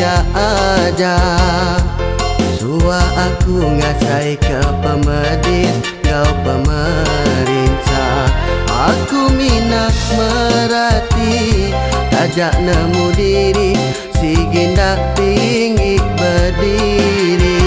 dia aja. Sua aku ngasai ke pemedis kau pemerintah. Aku minat merati tajak nemu diri si gindak tinggi berdiri.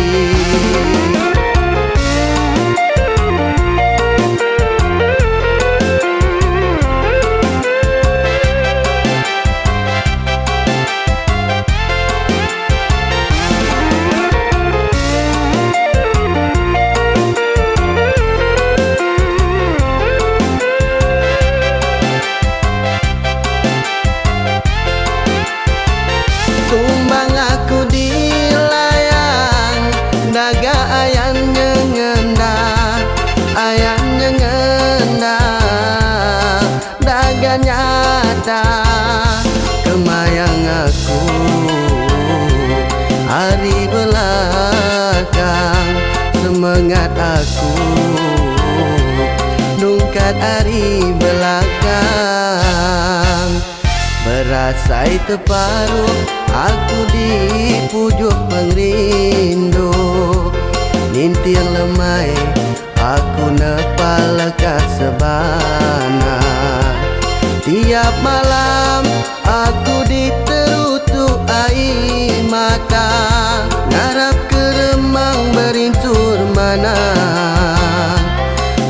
Tumbang aku di layang daga ayahnya ngendak, ayahnya ngendak daga nyata. Kemayang aku hari belakang, semangat aku nungkat hari belakang. Berasai terparuh aku di pujuk pengrindu, nintir lemai aku nepal ke sebana. Tiap malam aku diterutu air mata, ngarap ke remang berintur mana,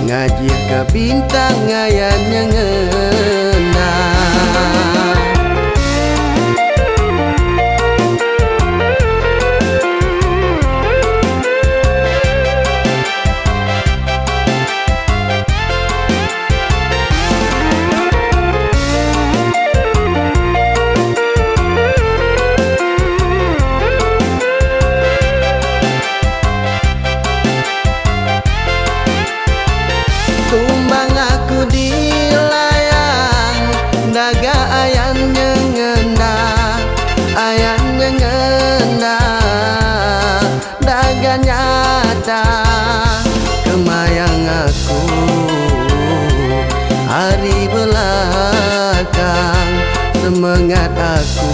ngaji ke bintang ayatnya ngenang. Tumbang aku di layang daga ayahnya ngendak, ayahnya ngendak daga nyata. Kemayang aku hari belakang, semangat aku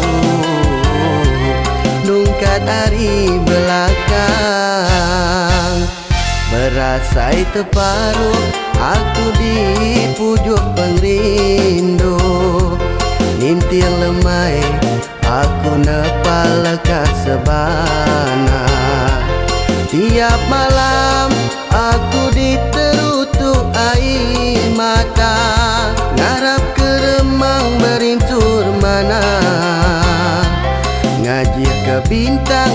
nungkat hari belakang. Berasai terparuh aku di pujuk pengrindu, nintir lemai aku nepal ke sebana. Tiap malam aku diterutu air mata, ngarap ke remang berintur mana, ngaji ke bintang